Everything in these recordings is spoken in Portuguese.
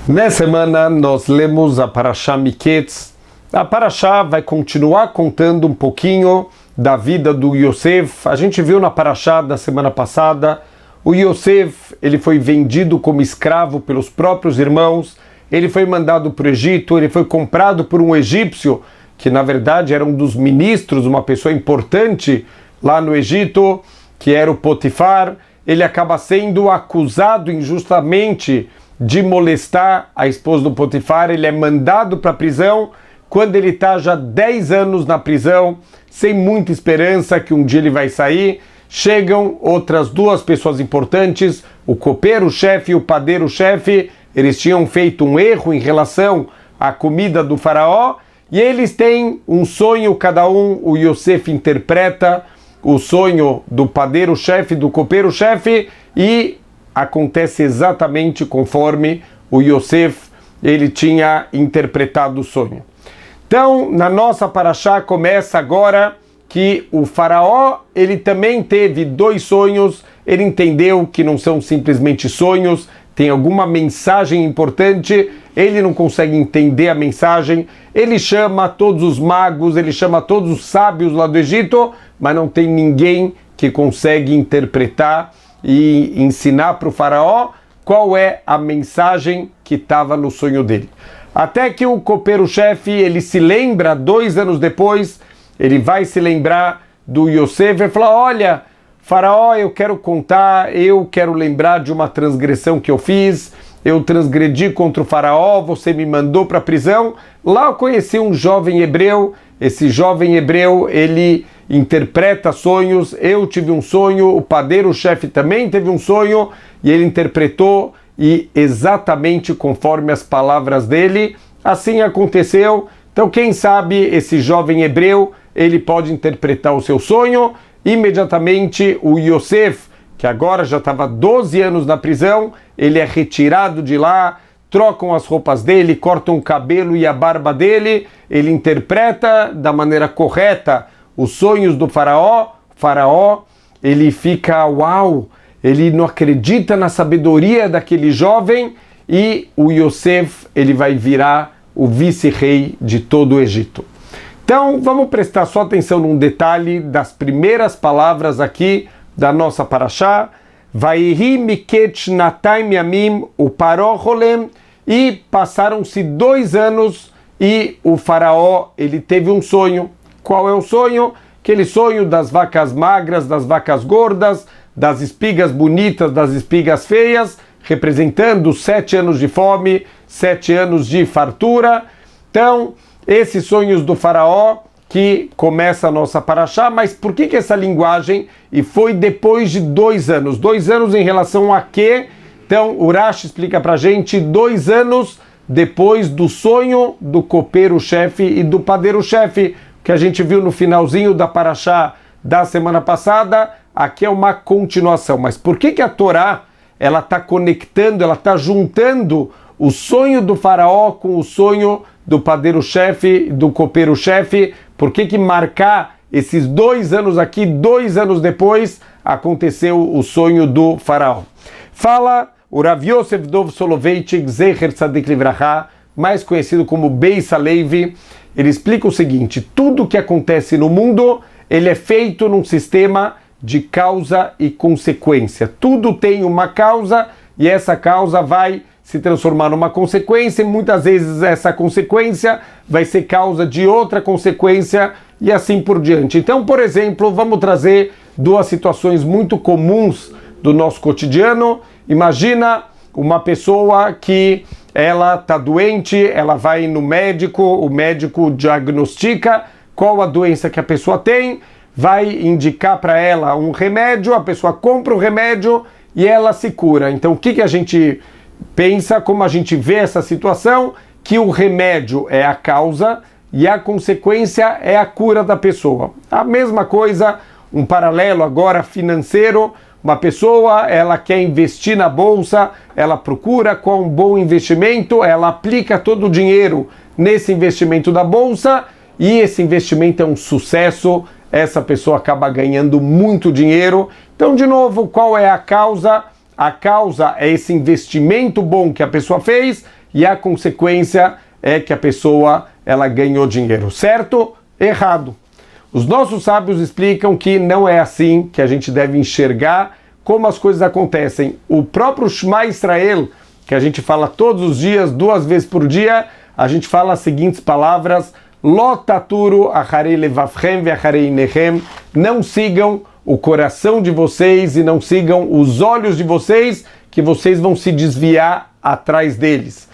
Nessa semana nós lemos a Parashá Miketz. A Parashá vai continuar contando um pouquinho da vida do Yosef. A gente viu na Parashá da semana passada, o Yosef ele foi vendido como escravo pelos próprios irmãos, ele foi mandado para o Egito, ele foi comprado por um egípcio, que na verdade era um dos ministros, uma pessoa importante lá no Egito, que era o Potifar. Ele acaba sendo acusado injustamente de molestar a esposa do Potifar, ele é mandado para a prisão. Quando ele está já 10 anos na prisão, sem muita esperança que um dia ele vai sair, chegam outras duas pessoas importantes, o copeiro-chefe e o padeiro-chefe. Eles tinham feito um erro em relação à comida do faraó, e eles têm um sonho cada um. O Yosef interpreta o sonho do padeiro-chefe, do copeiro-chefe, e acontece exatamente conforme o Yosef ele tinha interpretado o sonho. Então, na nossa Parashá começa agora que o faraó ele também teve dois sonhos. Ele entendeu que não são simplesmente sonhos, tem alguma mensagem importante. Ele não consegue entender a mensagem, ele chama todos os magos, ele chama todos os sábios lá do Egito, mas não tem ninguém que consegue interpretar e ensinar para o faraó qual é a mensagem que estava no sonho dele. Até que o copeiro-chefe, ele se lembra, 2 anos depois, ele vai se lembrar do Yosef e fala: olha, faraó, eu quero contar, eu quero lembrar de uma transgressão que eu fiz, eu transgredi contra o faraó, você me mandou para a prisão. Lá eu conheci um jovem hebreu, esse jovem hebreu, ele interpreta sonhos, eu tive um sonho, o padeiro-chefe também teve um sonho, e ele interpretou, e exatamente conforme as palavras dele, assim aconteceu. Então quem sabe esse jovem hebreu, ele pode interpretar o seu sonho. Imediatamente o Yosef, que agora já estava 12 anos na prisão, ele é retirado de lá, trocam as roupas dele, cortam o cabelo e a barba dele, ele interpreta da maneira correta os sonhos do faraó. O faraó, ele fica uau, ele não acredita na sabedoria daquele jovem, e o Yosef, ele vai virar o vice-rei de todo o Egito. Então, vamos prestar só atenção num detalhe das primeiras palavras aqui da nossa Parashá. Vaihi miket shnatayim yamim uparó cholem. E passaram-se 2 anos e o faraó, ele teve um sonho. Qual é o sonho? Aquele sonho das vacas magras, das vacas gordas, das espigas bonitas, das espigas feias, representando 7 anos de fome, 7 anos de fartura. Então, esses sonhos do faraó que começa a nossa Parashá. Mas por que essa linguagem? E foi depois de 2 anos. 2 anos em relação a quê? Então, o Rashi explica pra gente 2 anos depois do sonho do copeiro-chefe e do padeiro-chefe, que a gente viu no finalzinho da Parashá da semana passada. Aqui é uma continuação. Mas por que a Torá ela está conectando, ela está juntando o sonho do faraó com o sonho do padeiro-chefe, do copeiro-chefe? Por que marcar esses 2 anos aqui? 2 anos depois aconteceu o sonho do faraó. Fala o Rav Yosef Dov Soloveitchik, Zecher Tzadik Livracha, mais conhecido como Beis Halevi. Ele explica o seguinte: tudo que acontece no mundo, ele é feito num sistema de causa e consequência. Tudo tem uma causa e essa causa vai se transformar numa consequência, e muitas vezes essa consequência vai ser causa de outra consequência e assim por diante. Então, por exemplo, vamos trazer 2 situações muito comuns do nosso cotidiano. Imagina uma pessoa que ela está doente, ela vai no médico, o médico diagnostica qual a doença que a pessoa tem, vai indicar para ela um remédio, a pessoa compra o remédio e ela se cura. Então o que a gente pensa, como a gente vê essa situação? Que o remédio é a causa e a consequência é a cura da pessoa. A mesma coisa, um paralelo agora financeiro. Uma pessoa, ela quer investir na bolsa, ela procura qual um bom investimento, ela aplica todo o dinheiro nesse investimento da bolsa e esse investimento é um sucesso, essa pessoa acaba ganhando muito dinheiro. Então, de novo, qual é a causa? a causa é esse investimento bom que a pessoa fez e a consequência é que a pessoa ela ganhou dinheiro. Certo? Errado. Os nossos sábios explicam que não é assim que a gente deve enxergar como as coisas acontecem. O próprio Shema Israel, que a gente fala todos os dias, 2 vezes por dia, a gente fala as seguintes palavras: Lo taturu acharei levavchem ve'acharei inechem. Não sigam o coração de vocês e não sigam os olhos de vocês, que vocês vão se desviar atrás deles.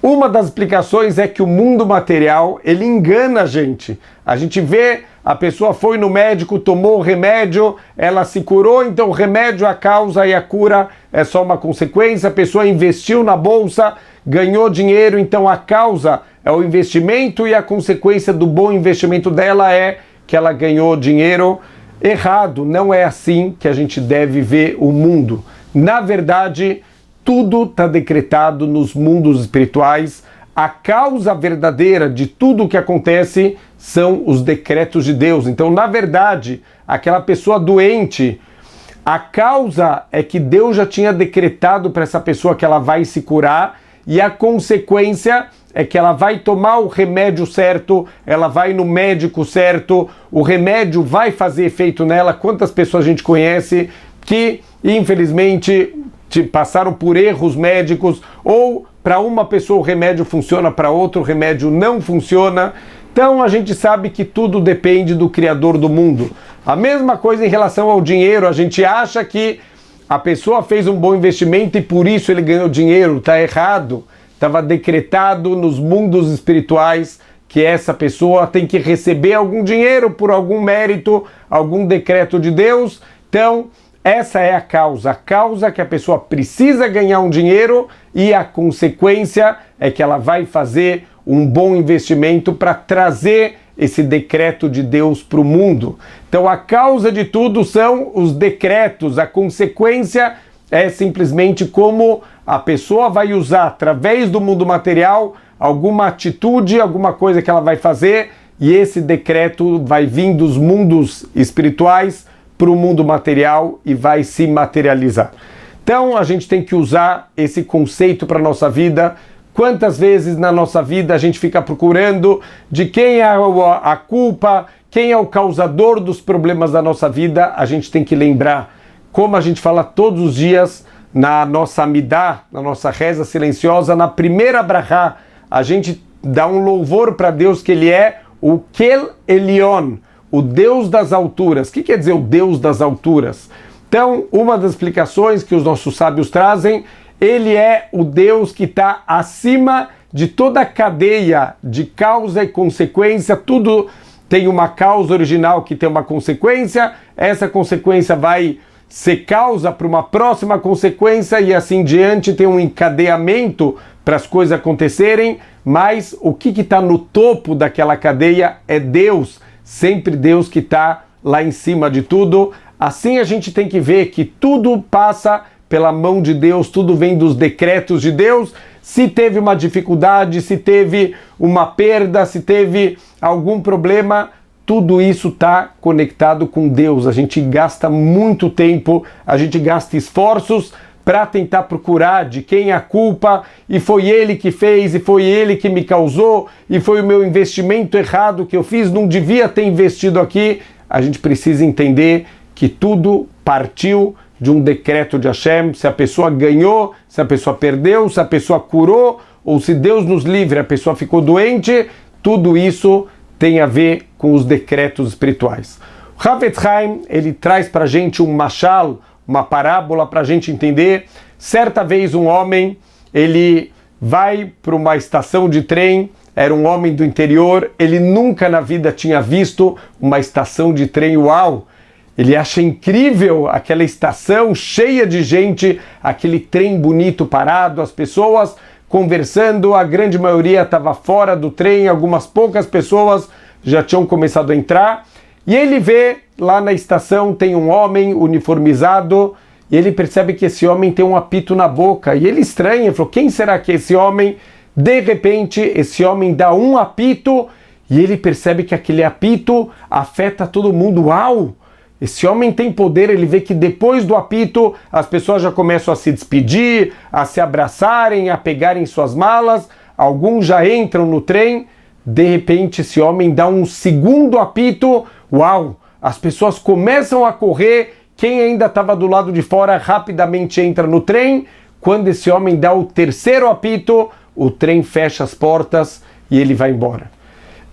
Uma das explicações é que o mundo material, ele engana a gente. A gente vê, a pessoa foi no médico, tomou o remédio, ela se curou, então o remédio é a causa e a cura é só uma consequência. A pessoa investiu na bolsa, ganhou dinheiro, então a causa é o investimento e a consequência do bom investimento dela é que ela ganhou dinheiro. Errado, não é assim que a gente deve ver o mundo. Na verdade, tudo está decretado nos mundos espirituais. A causa verdadeira de tudo o que acontece são os decretos de Deus. Então, na verdade, aquela pessoa doente, a causa é que Deus já tinha decretado para essa pessoa que ela vai se curar, e a consequência é que ela vai tomar o remédio certo, ela vai no médico certo, o remédio vai fazer efeito nela. Quantas pessoas a gente conhece que, infelizmente, passaram por erros médicos, ou para uma pessoa o remédio funciona, para outra o remédio não funciona. Então a gente sabe que tudo depende do Criador do mundo. A mesma coisa em relação ao dinheiro, a gente acha que a pessoa fez um bom investimento e por isso ele ganhou dinheiro. Está errado. Estava decretado nos mundos espirituais que essa pessoa tem que receber algum dinheiro por algum mérito, algum decreto de Deus. Então, essa é a causa que a pessoa precisa ganhar um dinheiro, e a consequência é que ela vai fazer um bom investimento para trazer esse decreto de Deus para o mundo. Então a causa de tudo são os decretos, a consequência é simplesmente como a pessoa vai usar através do mundo material alguma atitude, alguma coisa que ela vai fazer, e esse decreto vai vir dos mundos espirituais para o mundo material e vai se materializar. Então a gente tem que usar esse conceito para a nossa vida. Quantas vezes na nossa vida a gente fica procurando de quem é a culpa, quem é o causador dos problemas da nossa vida? A gente tem que lembrar, como a gente fala todos os dias na nossa Amidá, na nossa reza silenciosa, na primeira brachá, a gente dá um louvor para Deus que Ele é o Kel Elyon, o Deus das alturas. O que quer dizer o Deus das alturas? Então, uma das explicações que os nossos sábios trazem, Ele é o Deus que está acima de toda a cadeia de causa e consequência. Tudo tem uma causa original que tem uma consequência, essa consequência vai ser causa para uma próxima consequência e assim diante, tem um encadeamento para as coisas acontecerem, mas o que está no topo daquela cadeia é Deus, sempre Deus que está lá em cima de tudo. Assim a gente tem que ver que tudo passa pela mão de Deus, tudo vem dos decretos de Deus. Se teve uma dificuldade, se teve uma perda, se teve algum problema, tudo isso está conectado com Deus. A gente gasta muito tempo, a gente gasta esforços para tentar procurar de quem é a culpa, e foi ele que fez, e foi ele que me causou, e foi o meu investimento errado que eu fiz, não devia ter investido aqui. A gente precisa entender que tudo partiu de um decreto de Hashem. Se a pessoa ganhou, se a pessoa perdeu, se a pessoa curou, ou se Deus nos livre, a pessoa ficou doente, tudo isso tem a ver com os decretos espirituais. O Chafetz Chaim, ele traz para a gente um mashal, uma parábola para a gente entender. Certa vez um homem, ele vai para uma estação de trem, era um homem do interior, ele nunca na vida tinha visto uma estação de trem. Uau! Ele acha incrível aquela estação cheia de gente, aquele trem bonito parado, as pessoas conversando, a grande maioria estava fora do trem, algumas poucas pessoas já tinham começado a entrar, e ele vê lá na estação, tem um homem uniformizado, e ele percebe que esse homem tem um apito na boca, e ele estranha, ele falou, quem será que é esse homem? De repente, esse homem dá um apito, e ele percebe que aquele apito afeta todo mundo. Uau! esse homem tem poder. Ele vê que depois do apito as pessoas já começam a se despedir, a se abraçarem, a pegarem suas malas, alguns já entram no trem. De repente esse homem dá um segundo apito, uau, as pessoas começam a correr, quem ainda estava do lado de fora rapidamente entra no trem. Quando esse homem dá o terceiro apito, o trem fecha as portas e ele vai embora.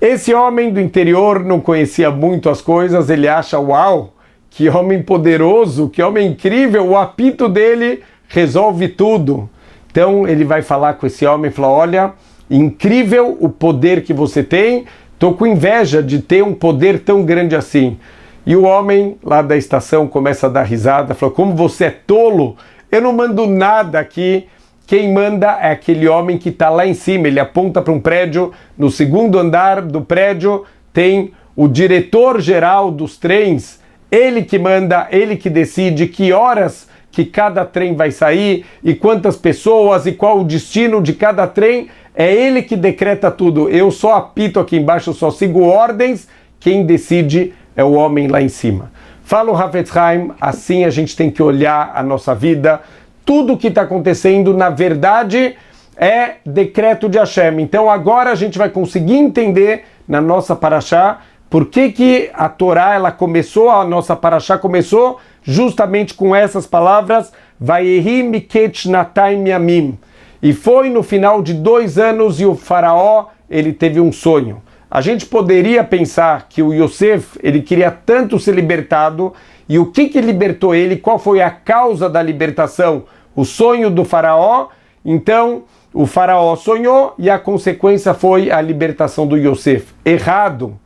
Esse homem do interior não conhecia muito as coisas, ele acha, uau, que homem poderoso, que homem incrível, o apito dele resolve tudo. Então ele vai falar com esse homem e falar, olha, incrível o poder que você tem, estou com inveja de ter um poder tão grande assim. E o homem lá da estação começa a dar risada, fala, como você é tolo, eu não mando nada aqui, quem manda é aquele homem que está lá em cima. Ele aponta para um prédio, no segundo andar do prédio tem o diretor-geral dos trens, ele que manda, ele que decide que horas que cada trem vai sair e quantas pessoas e qual o destino de cada trem, é ele que decreta tudo. Eu só apito aqui embaixo, eu só sigo ordens, quem decide é o homem lá em cima. Fala o Hafetz Haim, assim a gente tem que olhar a nossa vida. Tudo que está acontecendo, na verdade, é decreto de Hashem. Então agora a gente vai conseguir entender na nossa parashá por que a Torá, ela começou, a nossa parashá começou justamente com essas palavras, Vayehi miket shnatayim yamim. E foi no final de 2 anos e o faraó, ele teve um sonho. A gente poderia pensar que o Yosef, ele queria tanto ser libertado, e o que libertou ele, qual foi a causa da libertação? O sonho do faraó. Então, o faraó sonhou e a consequência foi a libertação do Yosef. Errado.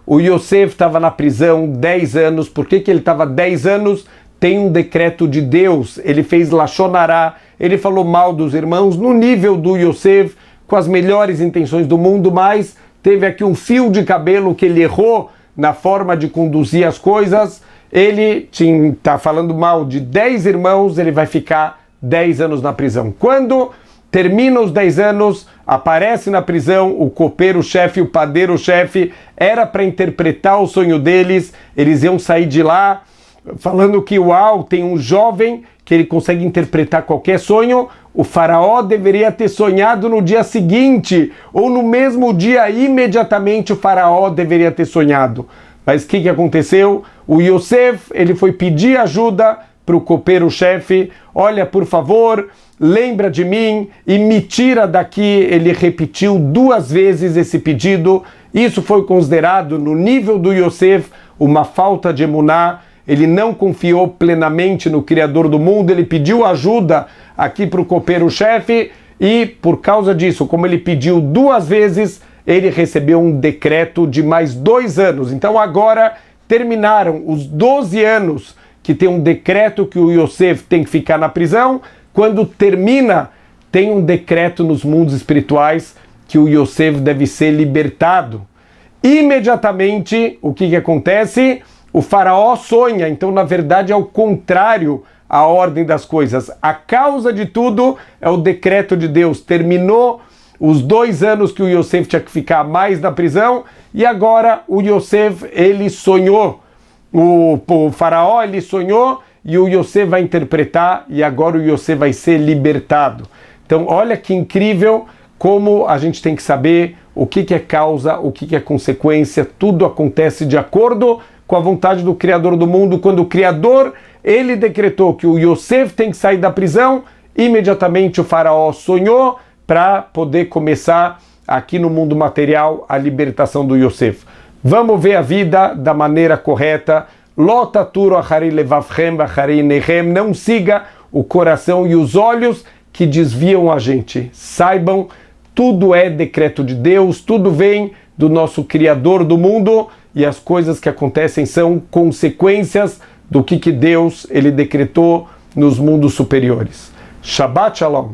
O Yosef estava na prisão 10 anos. Por que ele estava 10 anos? Tem um decreto de Deus. Ele fez Lashon Hará, ele falou mal dos irmãos, no nível do Yosef, com as melhores intenções do mundo, mas teve aqui um fio de cabelo que ele errou na forma de conduzir as coisas. Ele está falando mal de 10 irmãos, ele vai ficar 10 anos na prisão. Quando termina os 10 anos, aparece na prisão o copeiro-chefe, o padeiro-chefe, era para interpretar o sonho deles, eles iam sair de lá falando que, uau, tem um jovem que ele consegue interpretar qualquer sonho. O faraó deveria ter sonhado no dia seguinte, ou no mesmo dia, imediatamente o faraó deveria ter sonhado. Mas o que aconteceu? O Yosef, ele foi pedir ajuda para o copeiro-chefe, olha, por favor, lembra de mim e me tira daqui. Ele repetiu 2 vezes esse pedido. Isso foi considerado, no nível do Yosef, uma falta de emuná. Ele não confiou plenamente no Criador do mundo, ele pediu ajuda aqui para o copeiro-chefe e, por causa disso, como ele pediu 2 vezes, ele recebeu um decreto de mais 2 anos. Então agora terminaram os 12 anos que tem um decreto que o Yosef tem que ficar na prisão. Quando termina, tem um decreto nos mundos espirituais que o Yosef deve ser libertado. Imediatamente, o que acontece? O faraó sonha, então na verdade é o contrário à ordem das coisas. A causa de tudo é o decreto de Deus. Terminou os 2 anos que o Yosef tinha que ficar mais na prisão e agora o Yosef, ele sonhou. O faraó, ele sonhou e o Yosef vai interpretar e agora o Yosef vai ser libertado. Então olha que incrível como a gente tem que saber o que é causa, o que é consequência. Tudo acontece de acordo com a vontade do Criador do mundo. Quando o Criador, ele decretou que o Yosef tem que sair da prisão, imediatamente o faraó sonhou para poder começar aqui no mundo material a libertação do Yosef. Vamos ver a vida da maneira correta. Lotaturo achari levavchem achari nechem. Não siga o coração e os olhos que desviam a gente. Saibam, tudo é decreto de Deus, tudo vem do nosso Criador do mundo e as coisas que acontecem são consequências do que Deus ele decretou nos mundos superiores. Shabbat Shalom.